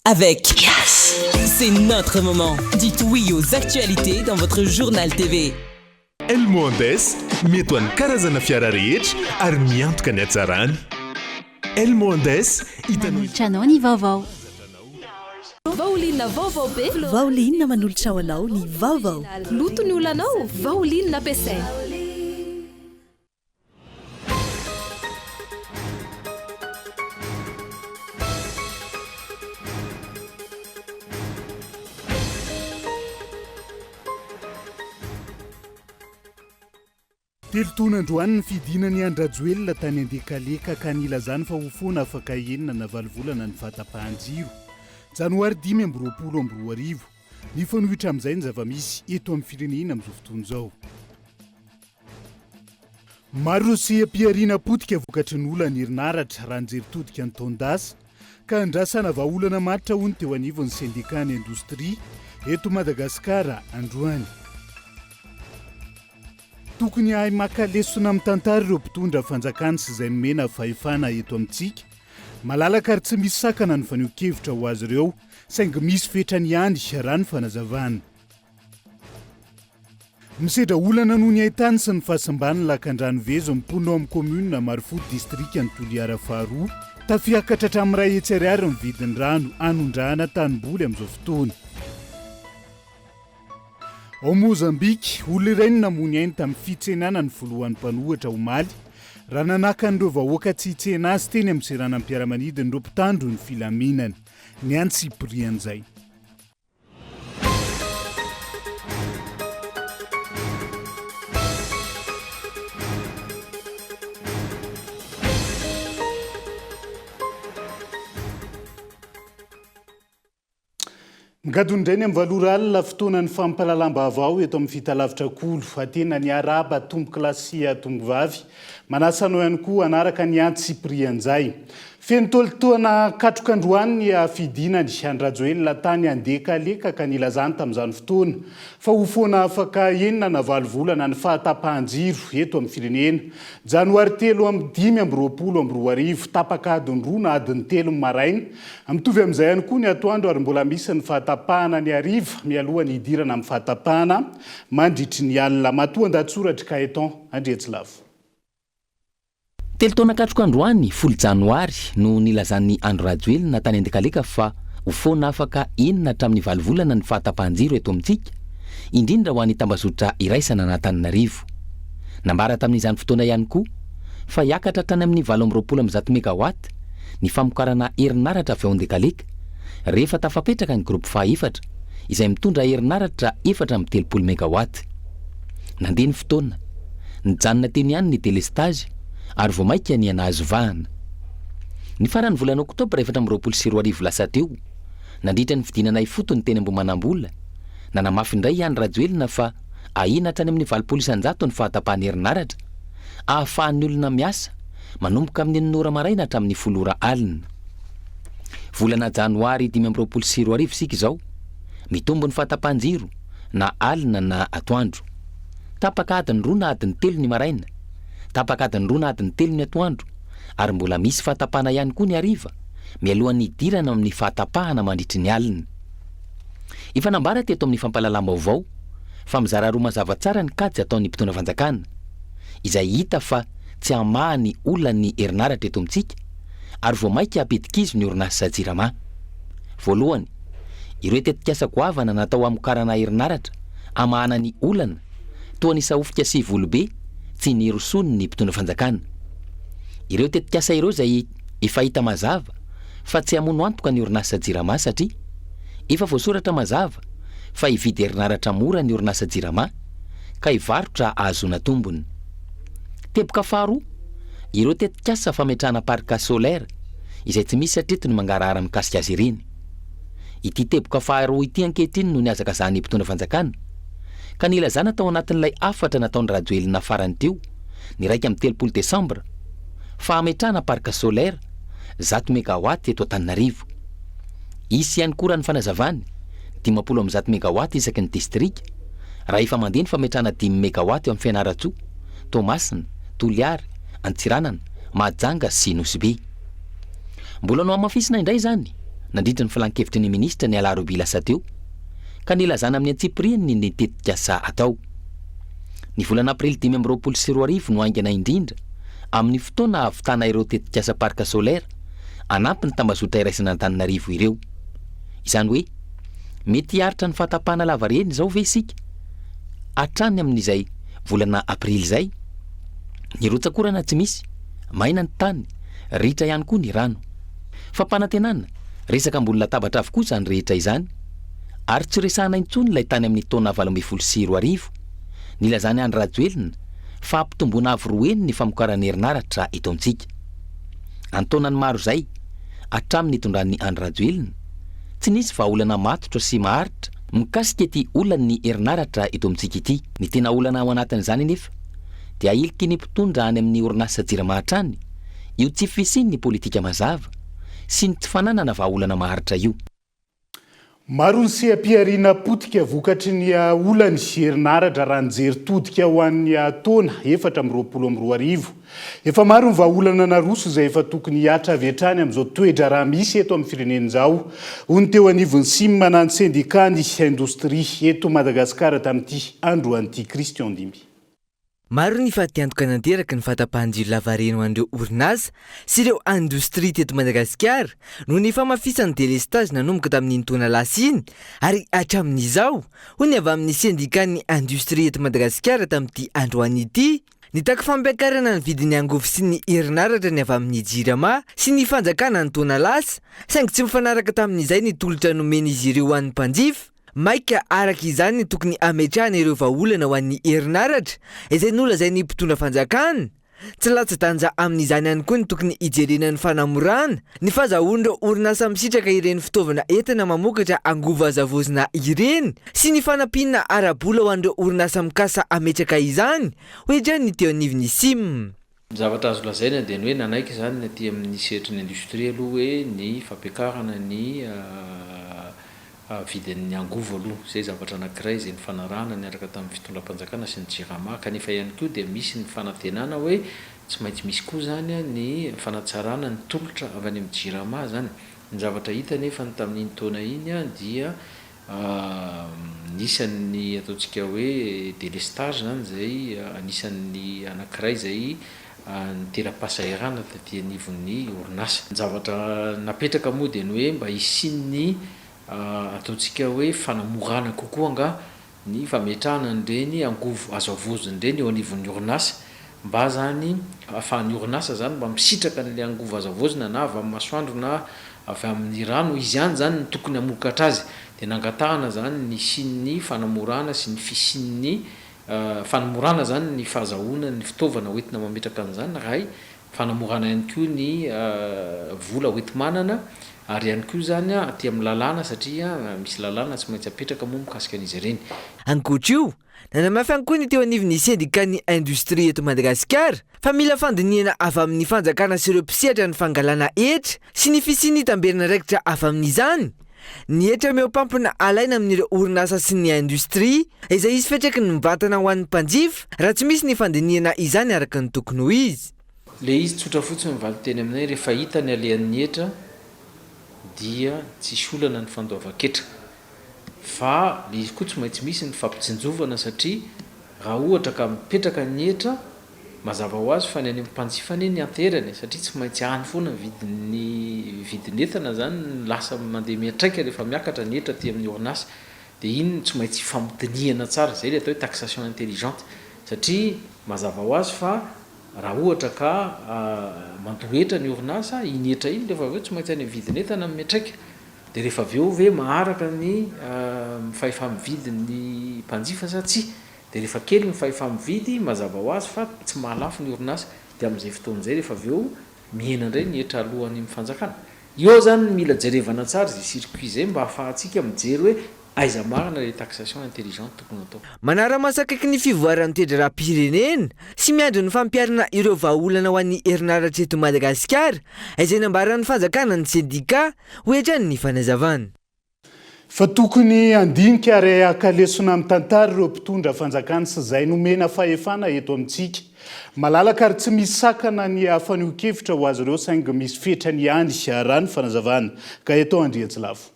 avec Yes. C'est notre moment. Dites oui aux actualités dans votre journal TV. Elmondes mety ho an'ny karazana fiara rehetra ary miantoka ny hatsarany. Elmondes hitanao ny vaovao. Vaolinna vaovao be. Vaolinna manolotra ho anao ny vaovao. Loto ny olanao, vaolinna ampiasaina. Telo tonandroany ny fidinany Andrajoelina tany Andekaleka ka nilazany fa ho foana afaka enina na valovolana ny fahatapahan-jiro. Janoary 2024. Ny fanohitra amin'izay ny zava-misy eto amin'ny firenena amin'izao fotoana izao. Maro se ampiariana potika vokatry ny olana herinaratra raha nijeritodika ny taondasa ka andrasana vahaolana matra hono teo anivon'ny sendikany indostria eto Madagasikara androany. Tokony ahay makalesona amin'ny tantara ireo mpitondra fanjakana sy izay nomena fahefana eto amintsika. Malalaka ary tsy misy sakana ny faneho-kevitra ho azy ireo, saingy misy fetrany ihany raha ny fanazavana. Misedra olana noho ny haintany sy ny fahasamban'ny lakan-drano vezo mimpono amin'ny komuna Marifody distrika ny Toliara faharoa, tafiakatra hatramin'ny ray hetsy ariary ny vidin'ny rano anondrahana tanimboly amin'izao fotoana. Ao Mozambika, olona iray no namony ainy tamin'ny fitsenana ny voalohan'ny mpanohatra omaly, raha nanaka an'ireo vahoaka tsy hitsena azy teny amin'ny seranam-piaramanidiny ireo mpitandro ny filaminany, ny antsiprian'izay. Ngadondrainy amin'ny valora alina fotoanan'ny fampalalam-baovao eto amin'ny fitalavitra kolo, atena ny araba tomboky lasia tomboky vavy, manasanao ihany koa anaraka ny antsiprian'izay. Feno tolotona katrok'androany ny fidinany Andrajoelina tany Andekaleka ka nilazany tamin'izany fotoana fa ho foana afaka enina na valovolana ny fahatapahan-jiro eto amin'ny firenena. Janoary 3/2024 tapaka adiny 2 na adiny 3 maraina. Mitovy amin'izay ihany koa ny atoandro ary mbola misy ny fahatapahana ny hariva mialohan'ny hidirana amin'ny fahatapahana mandritry ny alina. Matoa ndatsoratra Kaeton Andriatsilavo. Telo taona katrok'androany 10 janoary no nilazan'ny Andrajoelina tany Andekaleka fa ho foana afaka enina hatramin'ny valovolana ny fahatapahan-jiro eto amintsika, indrindra ho an'ny tambazotra iraisana an'Antananarivo. Nambara tamin'izany fotoana ihany koa fa hiakatra hatrany amin'ny 720 megawatt ny famokarana herinaratra avy ao Andekaleka rehefa tafapetraka ny groupe faha-efatra izay mitondra herinaratra 430 megawatt. Nandeha ny fotoana, nijanona teny ihany ny délestage ary vao maika ny anazovahana. Ny farany volana Oktobra 2024 lasa teo, nandritra ny fidinana ifotony teny Ambohimanambola, nanamafy indray Andrajoelina fa ahina hatrany amin'ny 900 ny fahatapahany herinaratra, ahafahan'ny olona miasa manomboka amin'ny 9 maraina hatramin'ny 10 alina. Volana Janoary 2024 sika izao, mitombo ny fahatapahan-jiro na alina na atoandro. Tapaka adiny 2 na adiny 3 ny maraina, tapaka adiny 2 na adiny 3 ny atoandro, ary mbola misy fahatapahana ihany koa ny hariva mialohan'ny hidirana amin'ny fahatapahana mandritry ny alina. Efa nambara teto amin'ny fampalalam-baovao fa mizara roa mazava tsara ny kajy ataon'ny mpitondra fanjakana, izay hita fa tsy hamahany olona ny herinaratra eto amintsika ary vao maika apetikizo ny orinasa jirama. Voalohany, ireo tetikasa goavana natao amokarana herinaratra amahana ny olana toa ny sahofika sy volobe tsy ny rosony ny mpitondra fanjakana. Ireo tetikasa ireo izay efa hita mazava fa tsy hamono antoka ny orinasa jirama satria efa voasoratra mazava fa hividy herinaratra mora ny orinasa jirama ka hivarotra ahazona tombony. Teboka faharoa, ireo tetikasa fametrahana parka solaire izay tsy misy hatreto ny mangarahara mikasika azy ireny. Ity teboka faharoa ity ankehitriny no niazakazahany mpitondra fanjakana ka nilazana tao anatin'ilay afatra nataon'ny Rajoelina farany teo, ny raika amin'ny 30 Desambra, fa hametrahana parka solaire 100 megawatt eto Antananarivo. Isy ihany koa ny fanazavany 50 megawatt isaky ny distrika, raha efa mandeha ny fametrahana 10 megawatt eo amin'ny Fianaratsoa, Toamasina, Toliara, Antsiranana, Mahajanga sy Nosy Be. Mbola no amafisina indray zany nandritra ny filan-kevitry ny ministra ny alaroby lasa teo ka nilazana amin'ny antsipriany ny tetikasa atao. Ny volana aprily 2024 no aingana indrindra amin'ny fotoana avitana ireo tetikasa parka solaire anampy ny tambazotra iraisana Antananarivo ireo. Izany hoe mety haritra ny fahatapahana lavareny zao ve isika? Hatrany amin'izay volana aprily zay ny rotsakorana tsy misy, maina ny tany, ritra ihany koa ny rano. Fampanantenana resaka ambony latabatra avokoa izany rehetra izany ary tsy resahana intsony ilay tany amin'ny taona 2024 nilazany Andry Rajoelina fa ampitomboana avoroeny ny famokarana herinaratra eto amintsika. Antaonany maro zay hatramin'ny itondran'ny Andry Rajoelina tsy nisy vahaolana matotra sy maharitra mikasika ity olan'ny herinaratra eto amintsika ity. Ny tena olana ao anatin'izany nefa dia ilika ny mpitondra any amin'ny orinasa jiramahatrany io tsy fisian'ny politika mazava sy ny tsy fananana vahaolana maharitra io. Maro ny sehampiariana potika vokatry ny olany herinaratra raha nijery todika ho an'ny taona 2024. Efa maro ny vahaolana naroso izay efa tokony hiatra avy hatrany amin'izao toetra raha misy eto amin'ny firenena izao. Hoy teo anivon'ny SIM manano sendikany indostria eto Madagasikara tamin'ity androan'ity Christian Dimby. Maro ny fatiantoka nanteraka ny fahatapahan-jiro lavareny ho an'ireo orinasa sy ireo indostria teto Madagasikara noho ny famafisany délestage nanomboka tamin'ny taona lasa iny ary hatramin'izao hoy ny avy amin'ny sendikany indostria eto Madagasikara tamin'ity androany ity. Ny takafampiakarana ny vidin'ny angovo sy ny herinaratra ny avy amin'ny jirama sy ny fanjakana ny taona lasa saingy tsy mifanaraka tamin'izay ny tolotra nomen'izy ireo ho an'ny mpanjifa. Maika araka izany tokony ametrahana ireo vahaolana ho an'ny herinaratra izay nolazain'ny mpitondra fanjakana. Tsy latsa-danja amin'izany ihany koa ny tokony hijerena ny fanamorana ny fahazahoan'ireo orinasa misitraka ireny fitaovana entina mamokatra angovo hazavozina ireny sy ny fanampiana ara-bola ho an'ireo orinasa mikasa ametraka izany hoe drany ny teo anivon'ny SIM. Zavatra azo lazaina dia ny hoe nanaiky izany aty amin'ny sehatry ny indostria aloha hoe ny fampiakarana ny vidin'ny angovo aloha, zay zavatra anankiray izay ny fanarahana niaraka tamin'ny fitondram-panjakana sy ny jirama. Kanefa ihany koa dia misy ny fanantenana hoe tsy maintsy misy koa zany ny fanatsarana ny tolotra avy any amin'ny jirama zany. Ny zavatra hita nefa tamin'iny taona iny dia anisan'ny ataontsika hoe délestage zany zay anisan'ny anankiray zay nitera-pahasaherana taty anivon'ny orinasa. Ny zavatra napetraka moa dia ny hoe mba hisian'ny ataontsika hoe fanamorana kokoa nga ny fametrahana an'ireny angovo azo avozony ireny eo anivon'ny orinasa mba zany ahafahan'ny orinasa zany mba misitraka n'ilay angovo azo avozina na avy amin'ny masoandro na avy amin'ny rano izy ihany zany ny tokony hamokatra azy. Dia nangatahana zany ny sin'ny fanamorana sy ny fisin'ny fanamorana zany ny fahazahoana ny fitaovana hoentina mametraka an'izany rahay fanamorana ihany koa ny vola hoenti-manana ary ihany koa zany aty amin'ny lalàna satria misy lalàna tsy maintsy apetraka moa mikasika an'izy ireny. Ankoatra io nanamafy ihany koa ny teo anivon'ny sendikany indostria eto Madagasikara fa mila fandiniana avy amin'ny fanjakana sy ireo mpisehatra ny fangalana hetra sy ny fisian'ny tamberina raikitra avy amin'izany. Ny hetra meo-pampina alaina amin'ireo orinasa sy ny indostria izay izy fetraky ny mivantana ho an'ny mpanjifa raha tsy misy ny fandiniana izany araka ny tokony ho izy. Le izy tsotra fotsiny mivaly teny aminay rehefa hita ny alehan'ny hetra dia tsisy olana ny fandoavan-ketra fa le izy koa tsy maintsy misy ny fampitsinjovana satria raha ohatra ka mipetraka ny hetra mazava ho azy fa ny any amin'ny mpanjifa ny anterany satria tsy maintsy any foana vidin'entana zany lasa mandeha miatraika rehefa miakatra ny hetra ty amin'ny orinasa dia iny tsy maintsy famodiniana tsara zay le atao hoe taxation intelligente satria mazava ho azy fa raha ohatra ka mandohetra ny orinasa iny hetra iny rehefa aveo tsy maintsy any vidin'entana miatraika dia rehefa aveo ve maharaka ny fahefa-mividin'ny mpanjifa sa tsy. Dia rehefa kely ny fahefa-mividy mazava ho azy fa tsy mahalafo ny orinasa dia amin'izay fotoan'izay rehefa aveo mihena indray ny hetra alohan'ny fanjakana. Io zany mila jerevana tsara zay circuit zay mba ahafahantsika mijery hoe aiza marina le taxation intelligente tokony atao. Manara-masakaiky ny fivoaran'ny toetra raha-pirenena sy miandro ny fampiarana ireo vahaolana ho an'ny herinaratra eto Madagasikara izay nambaran'ny fanjakana ny sendika ho hetrany ny fanazavana. fa tokony andinika ary akalesona amin'ny tantara ireo mpitondra fanjakana sy izay nomena fahefana eto amintsika. Malalaka ary tsy misy sakana ny hafanio-kevitra ho azy ireo saingy misy fetrany ihany raha ny fanazavana ka eto Andriatsilavo.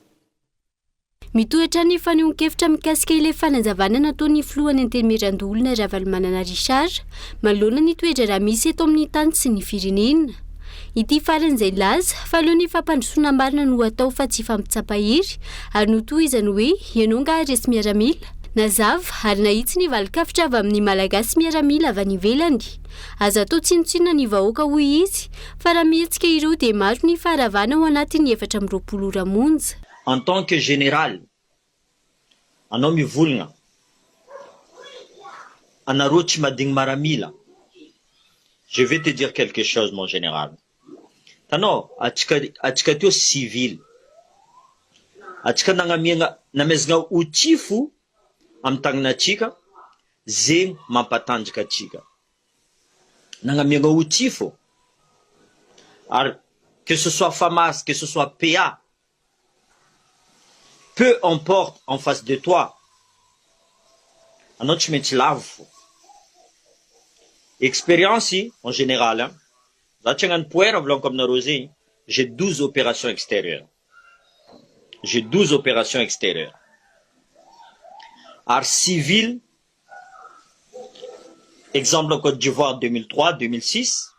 Mitoetra ny fanehoan-kevitra mikasika ilay fanazavana nataon'ny filohan'ny antenimiran-dolona Ravalomanana Richard manoloana ny toetra raha misy eto amin'ny tany sy ny firenena. Ity faran'izay laza fa aleon'ny fampandrosoana marina no atao fa tsy fampitsapahiry ary notohizany hoe ianao nga resy miaramila nazava ary nahitsy ny valikavitra avy amin'ny malagasy miaramila avy any ivelany. Azo atao tsinotsinona ny vahoaka hoy izy fa raha mihetsika ireo dia maro ny faharavana ao anatin'ny 420 ora monja. En tant que général, anao mivolagna anareo tsy madigny maramila. Je vais te dire quelque chose, mon général. Tanao, atsika teo civil. Atsika namezagna otifo amin'ny tagnanatsika, zegny mampatanjaka atsika. Nagnamiagna otifo. Alors, que ce soit FAMAS, que ce soit PA, peu importe en face de toi. Anao tsy maintsy lavo fo. Expérience en général, hein. J'ai 12 opérations extérieures. J'ai 12 opérations extérieures. Art civil, exemple en Côte d'Ivoire 2003, 2006,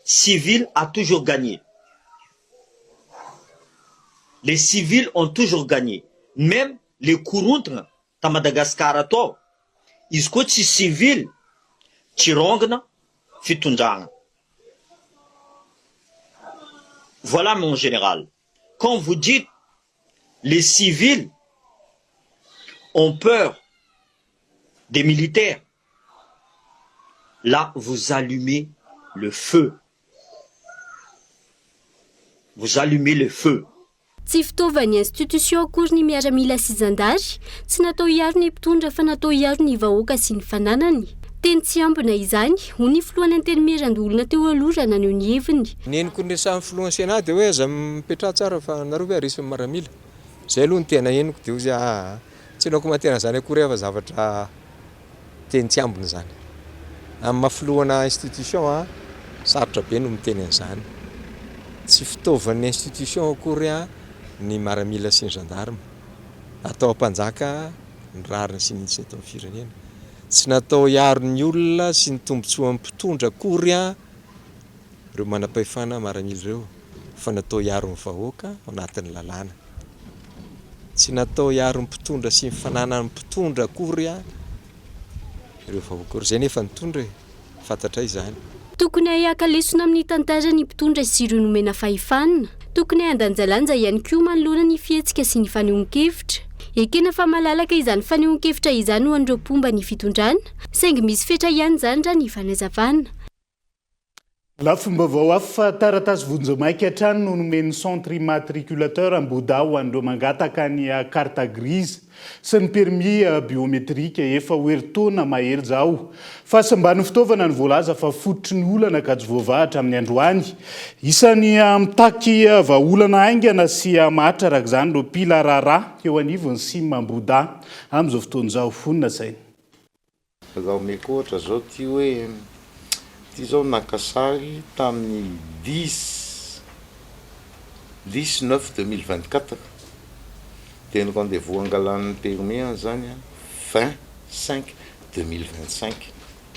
civil a toujours gagné. Les civils ont toujours gagné. Même les Kourountres, à Madagascar, ils sont civils. Tirongna, fitunjanga. Voilà mon général. Quand vous dites les civils ont peur des militaires, là vous allumez le feu. Vous allumez le feu. Tsy fitaovan'ny institution akory ny miaramila sy zandary, tsy natao hiaro ny mpitondra fa natao hiaro ny vahoaka sy ny fananany. Teny tsy ambina izany, ho ny filohan'ny antenimiran-dolona teo aloha raha naneho ny heviny. Neniko ny resahan'ny filohan'ny Sénat dia hoe aza mipetraha tsara fa nareo hoe arisy ny maramila. Zay aloha ny tena henoko dia ozy tsy naoko matena zany akory fa zavatra teny tsy ambina zany. Amin'ny mahafilohana institution sarotra be no miteny an'izany. Tsy fitaovan'ny institution akory ny maramila sy ny gendarme. Atao ampanjaka ny rariny sy ny eto amin'ny firenena. Tsy natao hiaro ny olona sy ny tombotsoa mpitondra akory ireo manam-pahefana maramila ireo fa natao hiaro ny vahoaka ao anatin'ny lalàna. Tsy natao hiaro ny mpitondra sy ny fananany mpitondra akory ireo vahoaka. Zay nefa nitondra fantatra izany. Tokony hiakalesona amin'ny tantara ny mpitondra sy ireo nomena fahefana. Tokony handanjalanja ihany koa manoloana ny fihetsika sy ny fanehoan-kevitra. Ekena fa malalaka izany fanehoan-kevitra izany ho an'ireo mpomba ny fitondrana, saingy misy fetra ihany zany raha ny fanazavana. Lafomba hafa fa taratasy vonjemaika hatrany no nomeny centre immatriculateur Amboda ho an'ireo mangataka ny carte grise sy ny permis biométrique efa hoeritaona mahery zao. Fahasamban'ny fitaovana ny voalaza fa fototry ny olana ka tsy voavahatra amin'ny androany. Isan'ny mitaky vahaolana aingana sy mahatra araka izany ireo pila rara eo anivon'ny sim Amboda amin'izao fotoana izao. Fonina saina. Zaho mekohatra zao ty hoe ty zao nakasary tamin'ny 10/9/2024 teny rendez-vous angalan'ny permis zany 20/5/2025.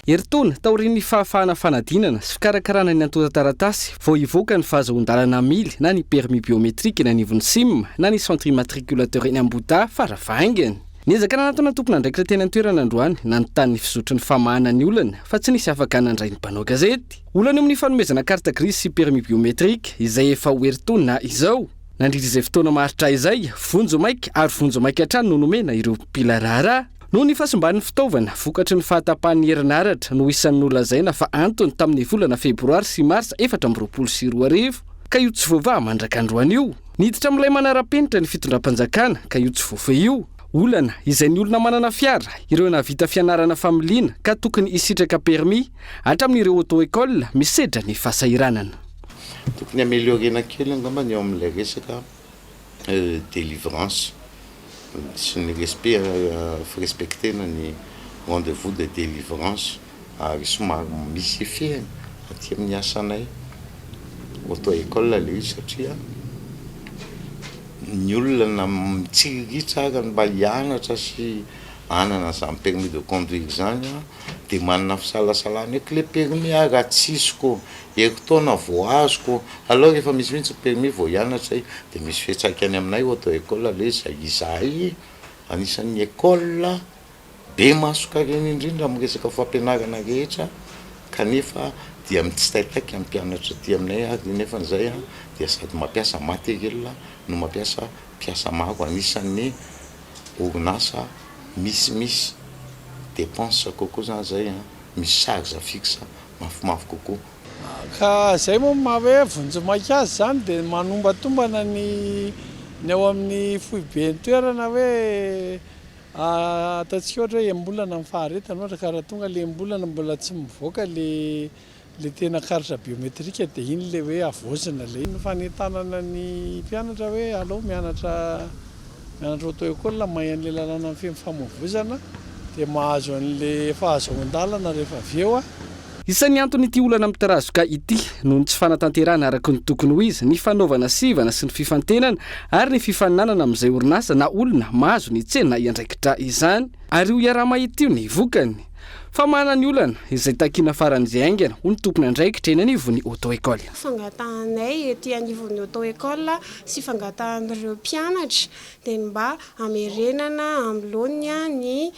Eritaona taorian'ny fahafahana fanadinana sy fikarakarana ny antota taratasy vao hivoaka ny fahazahon-dalana mily na ny permis biométrique na nivon'ny sim na ny centre immatriculateur eny Amboda faravaingany. Niezaka nanatona tompona andraikitra teny an-toerana androany nanontany ny fizotry ny famahana ny olana fa tsy nisy afaka hanandray ny mpanao gazety. Olana amin'ny fanomezana carte grise sy permis biométrique izay efa hoeritaona izao. Nandritra izay fotoana maharitra izay, vonjo maika ary vonjo maika hatrany no nomena ireo pila rara. Noho ny fahasamban'ny fitaovana vokatry ny fahatapahan'ny herinaratra no isan'ny nolazaina fa antony tamin'ny volana febroary sy marsa 2024 ka io tsy voavaha mandraka androany io. Niditra amin'ilay manara-penitra ny fitondram-panjakana ka io tsy voava io. Olana izay ny olona manana fiara, ireo navita fianarana familiana ka tokony hisitraka permis hatramin'ireo auto-école misedra ny fahasahiranana. Tokony améliorena kely angamba ny eo amin'ilay resaka délivrance sy ny respectena ny rendez-vous de délivrance ary somary misy efehany aty amin'ny asanay auto-école le izy satria ny olona mitsiry tsara mba hianatra sy anana zany permis de conduire zany dia manana fisalasalana eky le permis raha tsisiko eritaona vo azoko alors rehefa misy mihitsy permis vo hianatra dia misy fiantraikany aminay auto-école le izahay anisan'ny école be masoka reny indrindra amin'ny resaka fampianarana rehetra kanefa dia tsy taitaika amin'ny mpianatra ty aminay ary nefa n'izay dia sady mampiasa matériel no mampiasa mpiasa maro anisan'ny orinasa misy dépense kokoa zany zay misy charge fixe mafimafy kokoa ka zay moa maha vonjy azy zany dia manombatomana ny ao amin'ny foibe ny toerana hoe ataontsika ohatra hoe embolana amin'ny faharetana ohatra ka raha tonga le embolana mbola tsy mivoaka le tena karatra biometrika dia iny le hoe avozina le ny fanentanana ny mpianatra hoe alao mianatra auto-école mahay an'le lalàna amin'ny fifamoivoizana dia mahazo an'le fahazoan-dalana rehefa avy eo isan'ny antony ity olana amin'ny tarazoka ity noho ny tsy fanatanterahana araka ny tokony ho izy ny fanaovana sivana sy ny fifantenana ary ny fifaninanana amin'izay orinasa na olona mahazo ny tsena iandraikitra izany ary io iaraha-mahity io ny vokany fa mana ny olana izay takina faran'izay aingana ho ny tompony andraikitra eny anivon'ny auto-école fangatahanay ety anivon'ny auto-école sy fangatahan'ireo mpianatra dia mba amerenana amlonya ny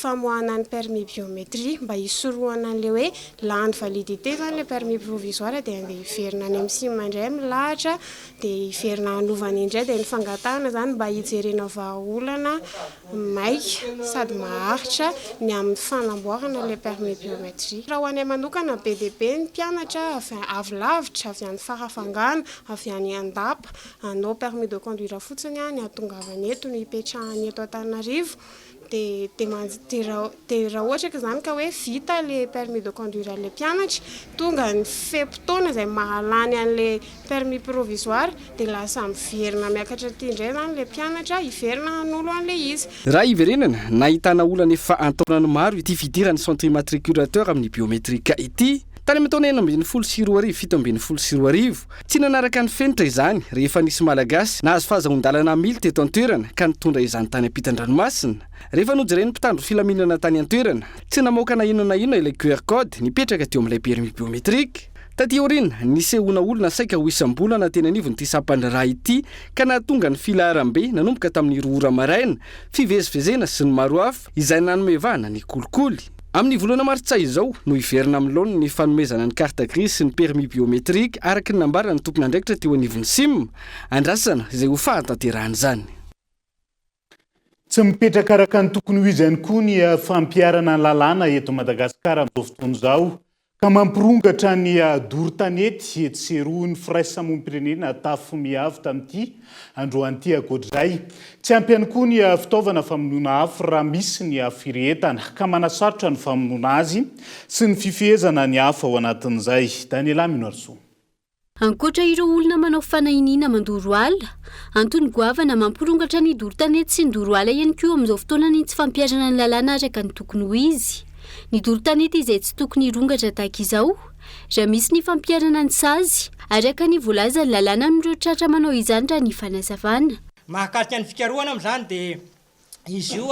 famoahana ny permis biométrie mba hisorohana an'le hoe lany validité zany le permis provisoire dia andeha hiverina any amin'ny sima indray milahatra dia hiverina anovana indray dia ny fangatahana zany mba hijerena vahaolana maika sady maharitra ny amin'ny fanamboarana le permis biométrie raha ho anay manokana be dia be ny mpianatra avy lavitra avy any farafangana avy any andapa anao permis de conduire fotsiny ny atongavany eto no hipetrahany eto Antananarivo dia raha ohatra ka zany ka hoe vita le permis de conduire le mpianatra tonga ny fepotona izay mahalany an'le permis provisoire dia lasa miverina miakatra ty indray zany le mpianatra hiverina an'olo an'le izy raha hiverenana nahitana olana efa antaonany maro ity fidirany centre immatriculateur amin'ny biométrika ity tany amin'ny taona 1970 tsy nanaraka ny fenitra izany rehefa nisy malagasy nahazo fahazahon-dalana mily teto an-toerana ka nitondra izany tany ampitan-dranomasina rehefa nojereny mpitandro filaminana tany an-toerana tsy namoaka na inona ilay QR code nipetraka teo amin'ilay permis biométrique taty aoriana nisehoana olona saika ho isam-bolana teny anivony ity sampany raha ity ka nahatonga ny filaharam-be nanomboka tamin'ny roa maraina fivezivezena sy ny maro hafa izay nanomevahana ny kolikoly amin'ny volana martsay izao no hiverina amin'lony ny fanomezana ny carte grise sy ny permis biométrique araka ny nambarana ny tompony andraikitra teo anivon'ny sim andrasana izay ho fahatanterahany zany tsy mipetraka araka ny tokony ho izy ihany koa ny fampiarana ny lalàna eto Madagasikara amin'izao fotoana izao ka mampirongatra ny doro-tanety etseroan'ny firaisamonim-pirenena tafo miavo tamin'ity androan'ity akoatr'izay tsy ampy ihany koa ny fitaovana famonoana afo raha misy ny afo iretana ka manasarotra ny famonoana azy sy ny fifehezana ny afo ao anatin'izay Daniela Minoarso ankoatra ireo olona manao fanahiniana mandoro alina antony goavana mampirongatra ny doro-tanety sy ny doro ala ihany koa amin'izao fotoana ny tsy fampiarana ny lalàna araka ny tokony ho izy ny doro-tanety izay tsy tokony hirongatra tahaka izao raha misy ny fampiarana ny sazy araka ny voalaza ny lalàna amin'ireo tratra manao izany raha ny fanazavana mahakasika ny fikarohana amin'izany dia izy io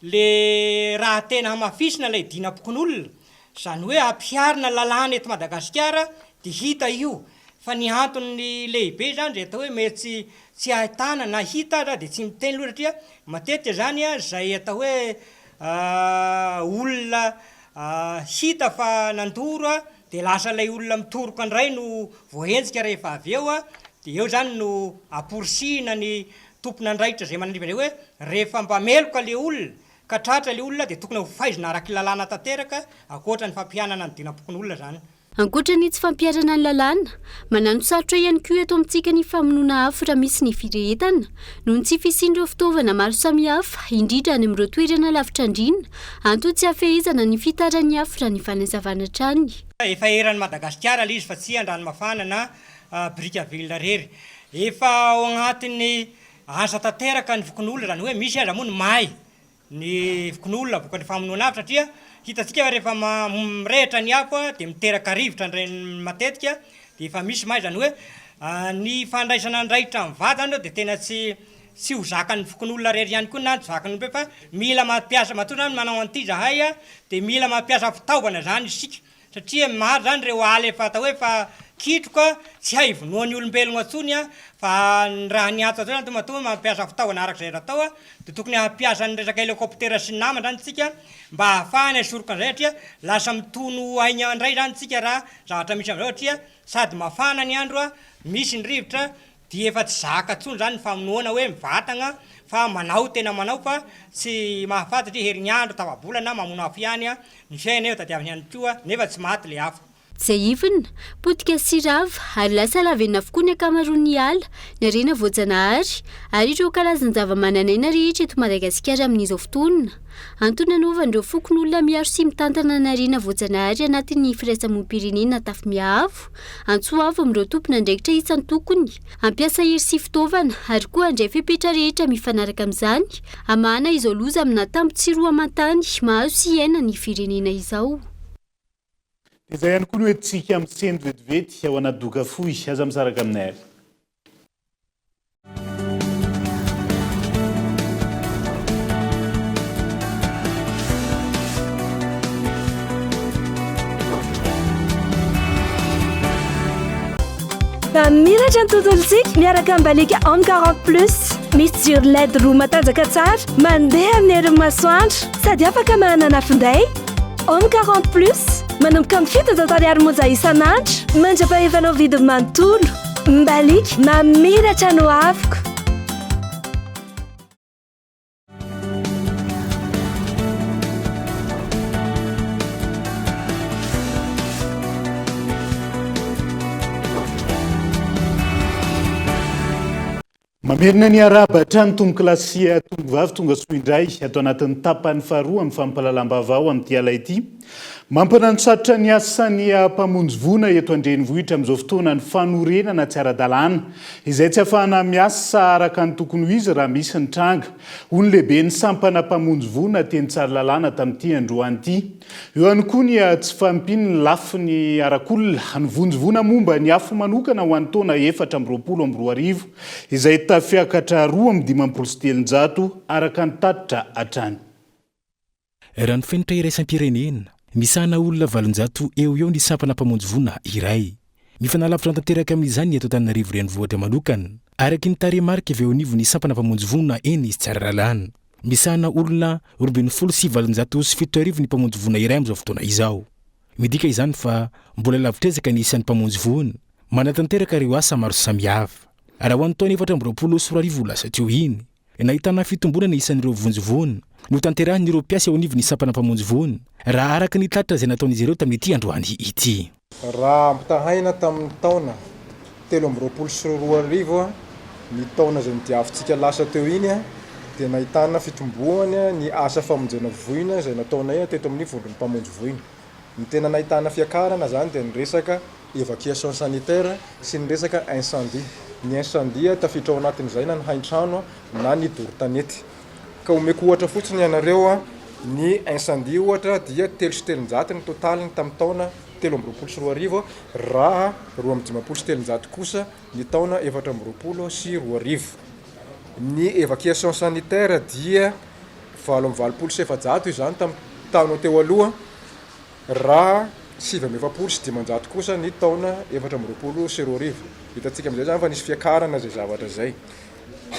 le raha tena hamafisina ilay dinam-pokon'olona izany hoe ampiarina lalàna eto Madagasikara dia hita io fa ny antony lehibe zany dia atao hoe mety tsy ahitana na hita raha dia tsy miteny loatra satria matetika zany izay atao hoe olona hita fa nandoro dia lasa ilay olona mitoroka andray no voahenjika rehefa avy eo dia eo zany no aporisihina ny tompony andraikitra izay manandrivana hoe rehefa mba meloka le olona ka tratra le olona dia tokony ho fahaizina araka lalàna tanteraka akoatra ny fampianana ny dinam-pokon'olona zany ankoatra ny tsy fampiarana ny lalàna manano sarotra ihany koa eto amintsika ny famonoana afo raha misy ny firehetana noho ny tsy fisian'ireo fitaovana maro samihafa indrindra any amin'ireo toerana lavitra andrina antony tsy hafehezana ny fitaran'ny afo raha ny fanazavana trany efa eran'ny Madagasikara le izy fa tsy andranomafana na Brickaville rery efa ao agnatin'ny asa tanteraka ny vokon'olona zany hoe misy aza moa ny mahay ny vokon'olona vokany famonoana avy satria hitantsika rehefa mirehitra ny afo dia miteraka rivotra matetika dia efa misy mahay zany hoe ny fandraisana andraitra amin'ny vata zany dia tena tsy ho zakany vokon'olona rery ihany koa na tsy zakany be fa mila mampiasa matoa zany manao an'ity zahay dia mila mampiasa fitaovana zany isika satria maro zany reo ala efa atao hoe fa kitroka tsy hay vonoan'ny olombelogna atsony fa raha niatso zany tomatoa mampiasa fitaovana arak'izay atao dia tokony hampiasa ny resaka hélicoptère sy ny nama zany tsika mba hahafahany asoroka an'izay satria lasa mitono aigny andray zany tsika raha zavatra misy am'izao satria sady mafana ny andro misy ny rivotra dia efa tsy zaka tsony zany ny famonoana hoe mivatagna fa manao tena manao fa tsy mahafaty satria herignandro tavabolana mamono afo ihany ny fiaina eo tadiaviny ihany koa nefa tsy maty le afo Zay ivina potika sirava ary lasa lavena avokoa ny akamaroan'ny ala ny arena voajanahary ary ireo karazany zava-mananaina rehetra eto Madagasikara amin'izao fotoana antony anaovan'ireo fokon'olona miaro sy mitantana ny arena voajanahary anatin'ny firaisamonim-pirenena tafimiavo antsoavo amin'ireo tompona andraikitra isany tokony ampiasa hery sy fitaovana ary koa andray fepetra rehetra mifanaraka amin'izany amahana izao loza amina tampotsiroa amantany mahazo sy aina ny firenena izao. Izay ihany koa no entsika amin'ny sendo vetivety ao anaty doka fohy aza misaraka aminay ary. Miratra ny tontolontsika miaraka amin'ny balika Homme 40+, misy jiro LED roa matanjaka tsara mandeha amin'ny herin'ny masoandro sady afaka mahanana finday. Homme 40+, manomboka amin'ny fito-datary monja isan'andro mandra-pahevanao vidiny manontolo mbalika mamiratra no avoko. Mamerina ny araba hatrany tombo klasia tombo vavy tonga soa indray atao anatin'ny tapany faharoa amin'ny fampahalalam-baovao amin'ny tiala ity. Mampananosatrotra ny asany mpamonjy vona eto an-drenivohitra amin'izao fotoana ny fanorenana tsy ara-dalàna izay tsy ahafahana miasa araka ny tokony ho izy raha misy ny tranga. Hoy lehibe ny sampana mpamonjy vona teny tsara lalàna tamin'ity androany ity. Eo ihany koa ny tsy fampiny ny lafiny arak'olona ny vonjy vona momba ny afo manokana ho an'ny taona 420 izay tafiakatra 2.7 araka ny tatitra hatrany. Raha ny fenitra iraisam-pirenena misahana olona 700 eo ny sampana mpamonjy vona iray. Mifanalavitra tanteraka amin'izany eto Antananarivo renivohitra manokana. Araky ny taremarika avy eo anivo ny sampana mpamonjy vona eny izy tsara lalàna. Misahana olona 27,770 ny mpamonjy vona iray amin'izao fotoana izao. Midika izany fa mbola lavitrezaka ny isan'ny mpamonjy vona. Manatanteraka ireo asa maro samihafa. Raha ho an'ny taona 420 lasa teo iny, nahitana fitombonana isan'ireo vonjy vona no tanterahan'ireo mpiasa eo anivo ny sampana mpamonjy vona raha araka ny tatitra izay nataon'izy ireo tamin'ity androany ity. Raha ampitahaina tamin'ny taona 2022 ny taona izay nidiavintsika lasa teo iny dia nahitana fitomboana ny asa famonjena voina izay nataonay teto amin'ny vondron'ny mpamonjy voina. Ny tena nahitana fiakarana zany dia ny resaka évacuation sanitaire sy ny resaka incendie. Ny incendie tafiditra ao anatin'izay na ny hain-trano na ny doro-tanety. Ka omeko ohatra fotsiny ianareo ny incendie ohatra dia 3,7 ny totaliny tamin'ny taona 2022 raha 2,7 kosa ny taona 2022. Ny évacuation sanitaire dia 7,7 izany tamin'ny taona teo aloha raha 7,7 kosa ny taona 2022. Hitantsika amin'izay zany fa nisy fiakarana zay zavatra zay.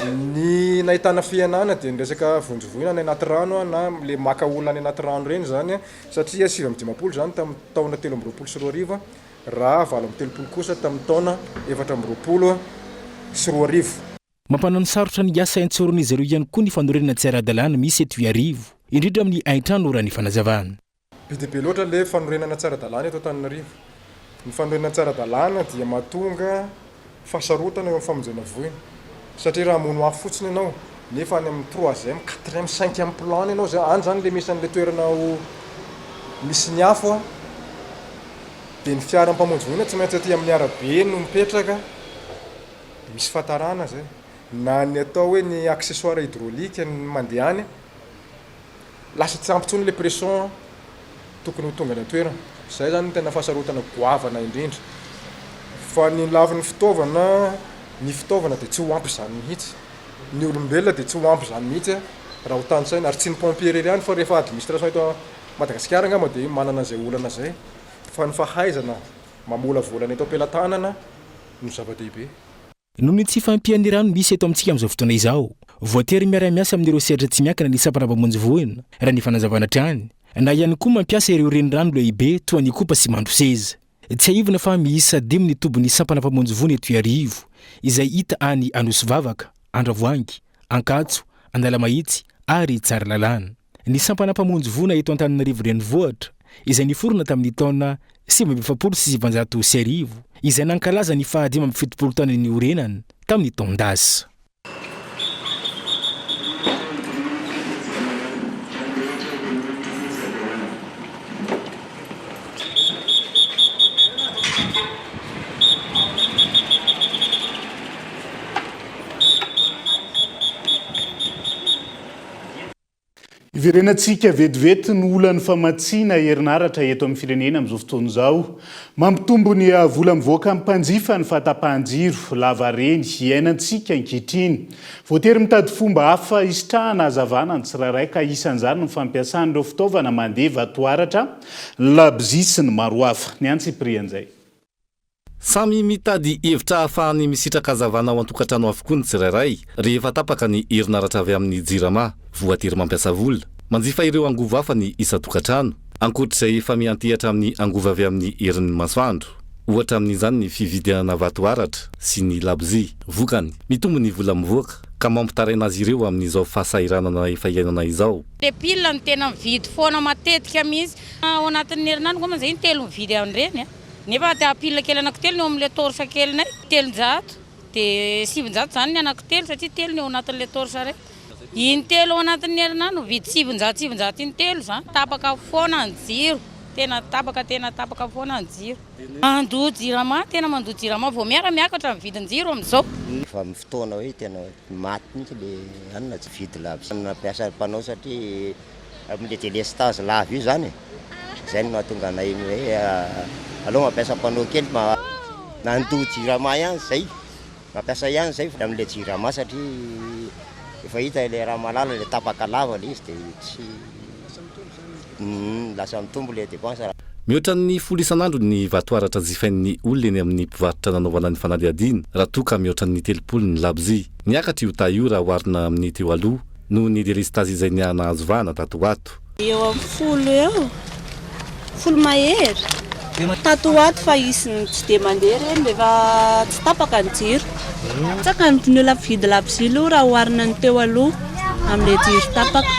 Ny nahitana fianana dia ny resaka vonjy voina any anaty rano na le maka olona any anaty rano reny zany satria 7,7 zany tamin'ny taona 2022 raha 7,7 kosa tamin'ny taona 2022. Mampanano sarotra ny asa entsoron'izy ireo ihany koa ny fanorenana tsy ara-dalàna misy eto Iarivo, indrindra amin'ny hain-trano raha ny fanazavana. Be dia be loatra le fanorenana tsy ara-dalàna eto Antananarivo. Ny fanorenana tsy ara-dalàna dia mahatonga fasarotana eo amin'ny famonjena voina. Satria raha mono afo fotsiny ianao nefa any amin'ny 3e, 4e, 5e plan ianao any zany le misy an'le toerana misy ny afo dia ny fiara-mpamonjy voina tsy maintsy aty amin'ny arabe no mipetraka misy fatarana zay. na ny atao hoe ny accessoire hydraulique ny mandehany lasa tsy ampitsony le pression tokony ho tonga ny toerana zay zany tena fasarotana goavana indrindra fa ny lavin'ny fitaovana dia tsy ho ampy zany mihitsy ny olombelona dia tsy ho ampy zany mihitsy raha ho tanysaina ary tsy ny pompier iry ihany fa rehefa administration eto Madagasikara angamba dia manana zay olana zay fa ny fahaizana mamola volana eto am-pelantanana no zava-dehibe. Noho ny tsy fampiany rano misy eto amintsika amin'izao fotoana izao, voatery miara-miasa amin'ireo sehatra tsy miankina ny sampana mpamonjy voana raha ny fanazavana trany na ihany koa mampiasa ireo renirano lehibe toa ny kopa sy mandroseza. Tsy aivona fa miisa 5 ny tobon'ny sampana mpamonjy voana eto Iarivo izay hita any Anosivavaka, Andravoangy, Ankatso, Analamahitsy ary Tsaralalàna. Ny sampana mpamonjy voana eto Antananarivo renivohitra izay niforona tamin'ny taona 1970 izay nankalaza ny 570 taona ny orenany tamin'ny taondasa. Iverenantsika vetivety ny olan'ny famatsiana herinaratra eto amin'ny firenena amin'izao fotoana izao. Mampitombo ny vola mivoaka amin'ny mpanjifa ny fahatapahan-jiro lava reny iainantsika ankehitriny. Voatery mitady fomba hafa isitrahana hazavana ny tsirairay ka isan'izany ny fampiasan'ireo fitaovana mandeha vatoaratra, ny labozia sy ny maro hafa. Ny antsiprian'izay. Samy mitady hevitra ahafahany misitraka hazavana ao an-tokantrano avokoa ny tsirairay rehefa tapaka ny herinaratra avy amin'ny jirama, voatery mampiasa vola. Manjifa ireo angovo hafa ny isa-tokantrano, ankoatr'izay efa miantehatra amin'ny angovo avy amin'ny herin'ny masoandro. Ohatra amin'izany ny fividianana vatoaratra sy ny labozia. Vokany mitombo ny vola mivoaka ka mampitaraina azy ireo amin'izao fahasahiranana efa iainana izao. Le pile ny tena mividy foana matetika mihitsy ao anatin'ny herinandro koa manzay telo mividy amin'ireny. Nefa te pile kely anankitelo ny ao amin'le torsa kelynay 300 dia 700 zany ny anankitelo satria telo ny ao anatin'le torsa rey. Iny telo ao anatin'ny herinandro vidy 700 iny telo zany tapaka foana ny jiro. Tena tapaka foana ny jiro. Mandoa jirama, tena mandoa jirama vao miakatra ny vidin jiro amin'izao. Fa amin'ny fotoana hoe tena maty mihitsy le anona tsy vidy lavitra. Nampiasa mpanao satria amin'le délestage lava io zany. Zay no mahatonga anay hoe aloha mampiasa mpanao kely nandoa jirama ihany zay. Mampiasa ihany zay amin'le jirama satria efa hita le raha malala le tapaka lava le izy dia tsy lasa mitombo le dépense. Mihoatra ny 10 isan'andro ny vatoaratra jifain'ny olona eny amin'ny mpivarotra nanaovana ny fanadihadiana raha toa ka mihoatra ny 30 ny labozia. Niakatra io io raha oharina amin'ny teo aloha noho ny délestage izay nianahazo vana tato ato. Eo amin'ny 10 eo, 10 mahery. Tato ato fa isiny tsy dia mandeha reny rehefa tsy tapaka ny jiro. Tsaka ny olona vidy labozia aloha raha oharina ny teo aloha amin'ilay jiro tapaka.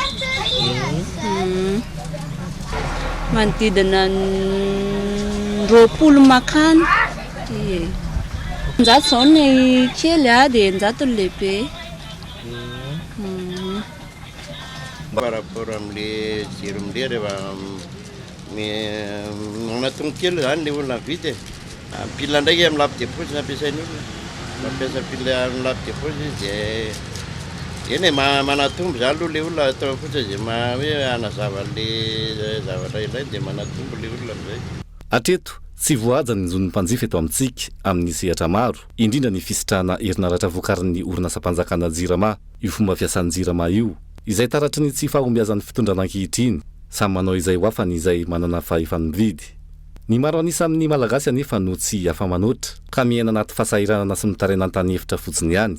Manodidina 20 makany. 100 zao ny kely dia 100 ny lehibe. Par rapport amin'le jiro amin'le rehefa manatony kely zany le olona vidy. Pile ndraiky amin'ny lave dépose nampiasainy olona. Mampiasa pile amin'ny lave dépose izy dia eny manatombo zany aloha le olona atao fotsiny hoe anazava le zavatra ilainy dia manatombo le olona amin'izay. Hatreto tsy voaja ny zon'ny mpanjifa eto amintsika amin'ny sehatra maro, indrindra ny fisitrahana herinaratra vokarin'ny orinasa-mpanjakana jirama. Io fomba fiasan'ny jirama io izay taratry ny tsy fahombiazan'ny fitondrana ankehitriny, samy manao izay ho afany izay manana fahefa-ny mividy. Ny maro anisa amin'ny malagasy anefa no tsy afa-manoatra ka miaina anaty fahasahiranana sy mitaraina an-tany hevitra fotsiny ihany.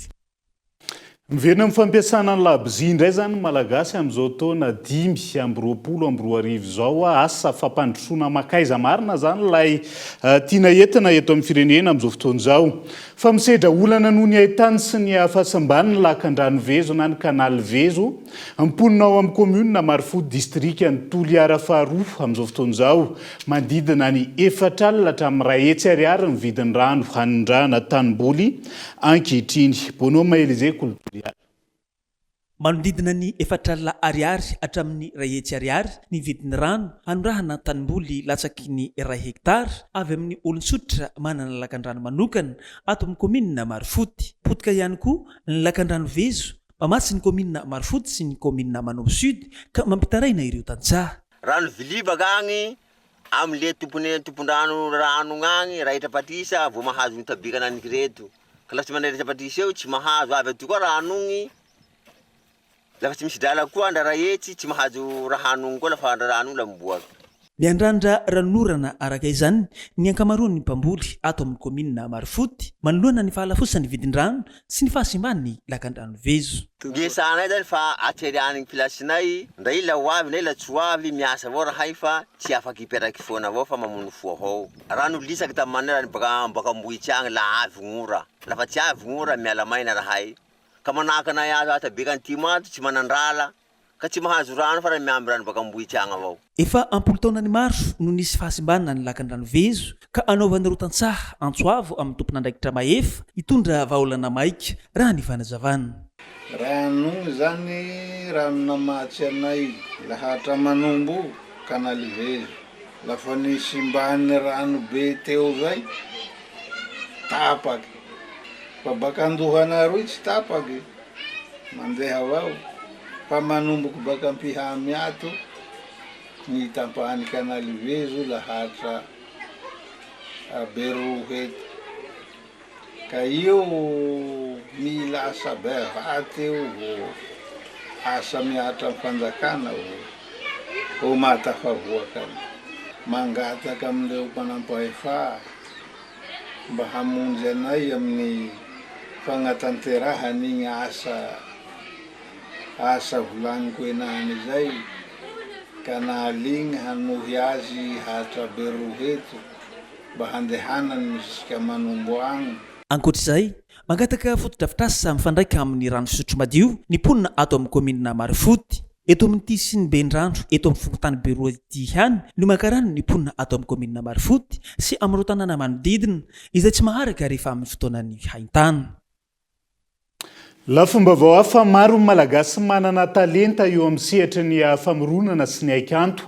Miverina amin'ny fampiasana ny labozia indray zany malagasy amin'izao taona 5-20 izao asa fampandrosoana makaiza marina zany lay tiana entina eto amin'ny firenena amin'izao fotoana izao. Fa misedra olana noho ny haitany sy ny hafahasamban'ny lakan-drano Vezo na ny kanaly Vezo mimponina ao amin'ny commune Marifody district ny Toliara faharoa amin'izao fotoana izao. Manodidina ny 4 alina hatramin'ny 2 hetsy ariary ny vidin'ny rano hanondrahana tanimboly ankehitriny. Bonhomme Élisée Kolotoliara. manodidina ny 4 ariary hatramin'ny 1 ariary ny vidin'ny rano hanorahana tanimboly latsaky ny 1 hektara avy amin'ny olon-tsotra manana lakan-drano manokana ato amin'ny kominina Marofoty. Potika ihany koa ny lakan-drano Vezo mamatsy ny kominina Marofoty sy ny kominina Manombo Sud ka mampitaraina ireo tantsaha. Rano vilibaka agny amle tompondrano rano agny raha Patisa vao mahazo ny tabikana ny reto. Ka lafa tsy manaritra Patisa eo tsy mahazo avy aty koa rano igny. Lafa tsy misy drala koa andrara etsy tsy mahazo rahano koa lafa andrarano la miboaka. Ny andrandra ranorana araka izany ny ankamaroan'ny mpamboly ato amin'ny kominina Marofoty manoloana ny fahalafosan'ny vidin-drano sy ny fahasimban'ny lakan-drano Vezo. Ngesanay zany fa atseriany pilasinay ndray la hoavy ndray la tsy hoavy miasa avao rahay fa tsy afaky iperaky foana avao fa mamono fo avao. Rano lisaky tamin'ny rano baka ambohitsy agny la avy gn'ora. Lafa tsy avy gn'ora miala maina rahay. Ka manaka na yaza atabekany timato tsy manandrala ka tsy mahazo rano fa raha miamby rano baka ambohitsy agny avao. Efa ampolo taonany maro no nisy fahasimbana ny lakan-drano Vezo ka anaovan'ny rotan-tsaha Antsoavo amin'ny tompon'andraikitra Mahefa hitondra vahaolana maika raha ny fanazavana. Rano zany rano namatsy anay lahatra Manombo kanaly Vezo. Lafa nisy mbany rano be teo zay tapaky. Fa baka andohana roy tsy tapaky mandeha avao. Fa manomboko baka ampihamy ato ny tampahany kanaly Vezo lahatra Beroheto. Ka io mila asa bevata eo asa miatra fanjakana o matafavoaka mangataka amindreo mpanampahefa mba hamonjy anay amin'ny fagnatanterahany igny asa volaniko enany zay ka nahaligny hanohy azy hatra Beroheto mba handehanany misika Manombo agny. Ankoatr'izay mangataka fotodrafitrasa mifandraika amin'ny rano fisotro madio ny mponina ato amin'ny kominina Marofoty. Eto amin'ity sy ny bendrano eto amin'ny fokontany Beroheto ihany no makarano ny mponina ato amin'ny kominina Marofoty sy amin'ireo tanàna manodidina izay tsy maharaka rehefa amin'ny fotoanan'ny haintany. Lafomba vao hafa maro malagasy manana talenta eo amin'ny sehatra ny famoronana sy ny aikanto.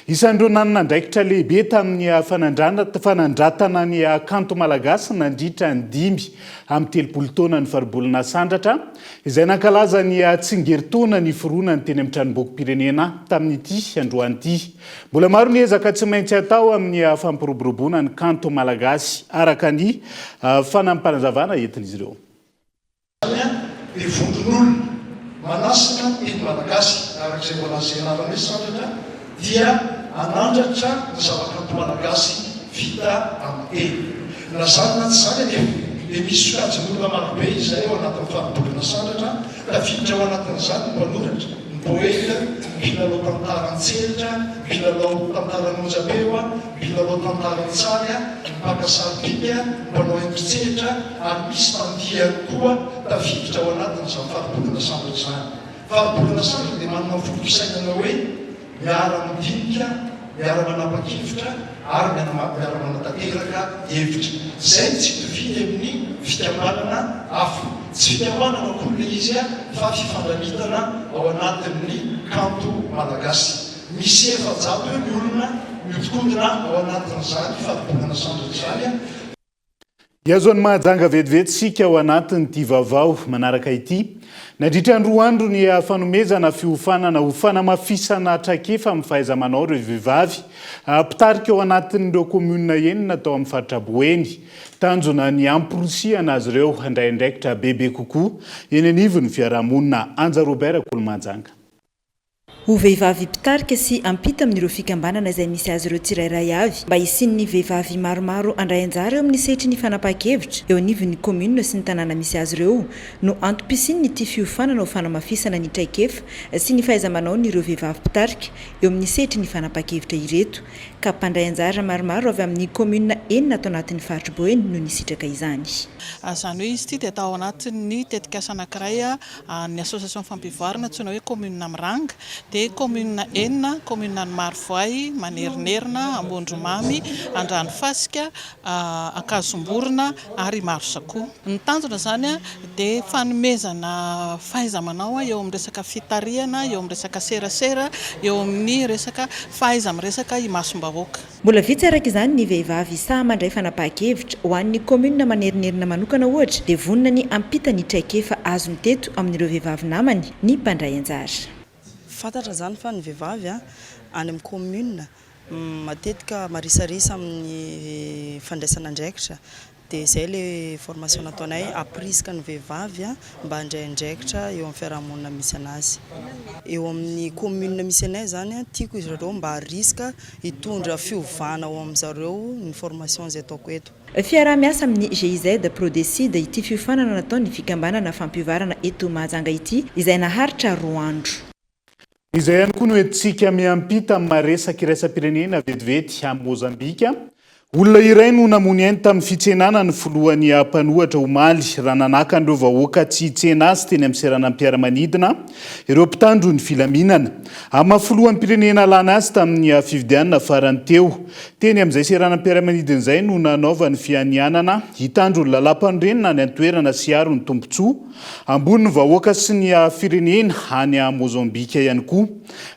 Isandro nanandraikitra lehibe tamin'ny fanandratana ny kanto malagasy nandritra ny 5 amin'ny 30 taona ny faribolona sandratra izay nankalaza ny tsingeritaona ny foronany teny amin'ny tranom-bokim-pirenena tamin'ity androany ity. Mbola maro ny ezaka tsy maintsy atao amin'ny fampiroboroboana ny kanto malagasy araka ny fanampanazavana entin'izy ireo. Ny vondron'olona manasina eto Malagasy arak'izay mbola anarany sandratra dia anandratra ny zavakanto malagasy vita amin'ny teny. Na zany tsy zany anefa dia misy sokajin'olona marobe izay ao anatin'ny faribolona sandratra tafiditra ao anatin'izany ny mpanoratra, ny poeta, mpilalao tantaran-tselatra, mpilalao tantaran'onjabeo, mpilalao tantaran-tsary, mpaka saripika, mpanao haingon-tselatra ary misy mandihany koa tafiditra ao anatin'izany faribolona sandratra izany. Faribolona sandratra dia manana fotom-pisainana hoe miara-midinika, miara-manapa-kevitra ary miara-manatanteraka hevitra. Izay tsy tovidy amin'ny fikambanana hafa. Tsy fikambanana koa ilay izy fa fifandramitana ao anatin'ny kanto malagasy. Misy 700 ny olona miodikondina ao anatin'izany faribolana sandratra izany. Iazon'ny mahajanga vetivety sika ao anatin'ity vaovao manaraka ity. Nandritra ny 2 andro ny fanomezana fiofanana hofana mafisana trakefa amin'ny fahaiza-manao ireo vehivavy mpitarika ao anatin'ireo komunina enina tao amin'ny faritra Boeny. Tanjona ny amporosiana azy ireo andraindraikitra bebe kokoa eny anivon'ny fiarahamonina. Anja Robert Kolomajanga. Ho vehivavy mpitarika sy ampita amin'ireo fikambanana izay misy azy ireo tsirairay avy mba hisian'ny vehivavy maromaro andray anjara eo amin'ny sehatry ny fanapakevitra eo anivon'ny komunina sy ny tanàna misy azy ireo no antom-pisian'ny ity fiofanana ho fanamafisana ny traikefa sy ny fahaiza-manao n'ireo vehivavy mpitarika eo amin'ny sehatry ny fanapakevitra ireto ka mpandray anjara maromaro avy amin'ny komunina enina atao anatin'ny faritra Boeny no nisitraka izany. Zany hoe izy ity dia atao anatin'ny tetikasa anankiray ny association fampivoarana antsoina hoe komunina Miranga dia commune enina commune ny Marivoay, Manerinerina, Ambondromamy, Andranofasika, Akazomborona ary maro sakoa. Ny tanjona zany dia fanomezana fahaiza-manao eo amin'ny resaka fitariana, eo amin'ny resaka serasera, eo amin'ny resaka fahaiza miresaka imasom-bahoaka. Mbola vitsy araka izany ny vehivavy sahy mandray fanapahan-kevitra ho an'ny commune Manerinerina manokana ohatra dia vonona ny ampita ny traikefa azony teto amin'ireo vehivavy namany ny mpandray anjara. Fantatra zany fa ny vehivavy any amin'ny commune matetika marisarisa amin'ny fandraisana andraikitra dia izay le formation nataonay aprisika ny vehivavy mba handray andraikitra eo amin'ny fiarahamonina misy anazy. Eo amin'ny commune misy anay zany tiako izy ireo mba harisika hitondra fiovana ao amin'izareo ny formation izay ataoko eto. Fiaraha-miasa amin'ny GIZ Prodeside ity fiofanana nataony fikambanana fampivarana eto Mahajanga ity izay naharitra 2 andro. Izay ihany koa no entsika miampita amin'ny maresaka iraisam-pirenena vetivety amin'ny Mozambika. Olona iray no namony ainy tamin'ny fitsenana ny filohan'ny mpanohatra omaly raha nanaka an'ireo vahoaka tsy hitsena azy teny amin'ny seranam-piaramanidina ireo mpitandro ny filaminana. Amin'ny filohan'ny pirenena lana azy tamin'ny fifidianana farany teo. Teny amin'izay seranam-piaramanidina izay no nanaovany fianianana hitandro ny lalam-pandrenina ny antoerana sy aro ny tombontsoa ambony ny vahoaka sy ny firenena any a Mozambika ihany koa.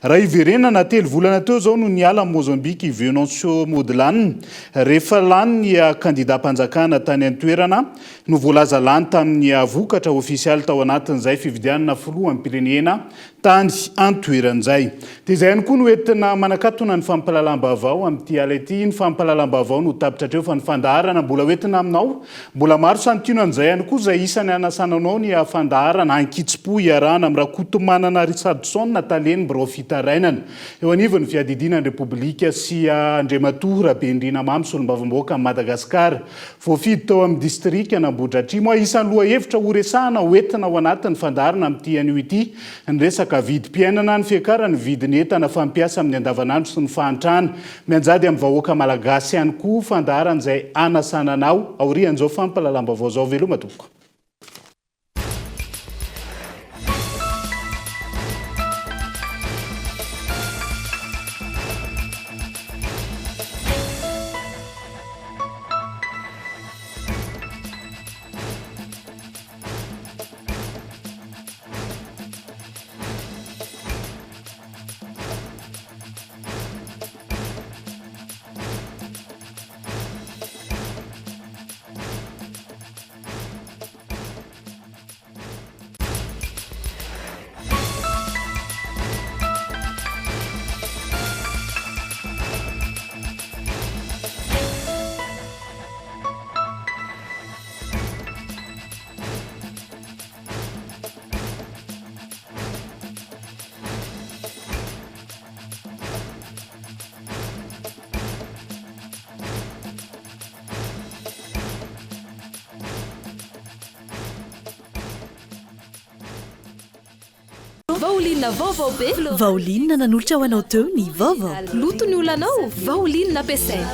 Raha iverenana 3 volana teo zao no niala a Mozambika Venancio Modelane rehefa lany ny kandida-mpanjakana tany antoerana no voalaza lany tamin'ny vokatra ofisialy tao anatin'izay fividianana filohan'ny pirenena tany antoeran'izay. Dia izay ihany koa no entina manakatona ny fampahalalam-baovao amin'ity ala ity. Ny fampahalalam-baovao no tapitra hatreo fa ny fandaharana mbola entina aminao. Mbola maro sanitino an'izay ihany koa izay isany anasananao ny fandaharana ankitsi-po iarahana amin'ny Rakotomanana Richardson Taleny Brofitarainana. Eo anivon'ny fiadidinan'ny Repoblika sy Andriamatoa Rabendrina Mamy Solombavamboaka Madagasikara. Voafidy tao amin'ny distrika Nambodratrimo isan'ny lohahevitra horesahana hoentina ao anatin'ny fandaharana amin'ity anio ity ny resaka vidim-piainana ny fiakarany vidiny entana fampiasa amin'ny andavanandro sy ny fahantrana. Mianjady amin'ny vahoaka malagasy ihany koa fandaharana izay anasananao aorian'izao fampahalalam-baovao zao veloma tompoko. Vaolinna vaovao be vaolinna nanolotra ho anao teo ny vaovao loto ny olanao vaolinna ampiasaina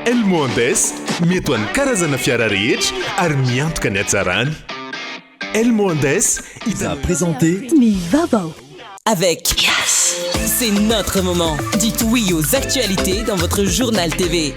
El Mondes mety ho an'ny karazana fiara rehetra ary miantoka ny hatsarany. El Mondes il a présenté ny vaovao avec Yes. C'est notre moment. Dites oui aux actualités dans votre journal TV.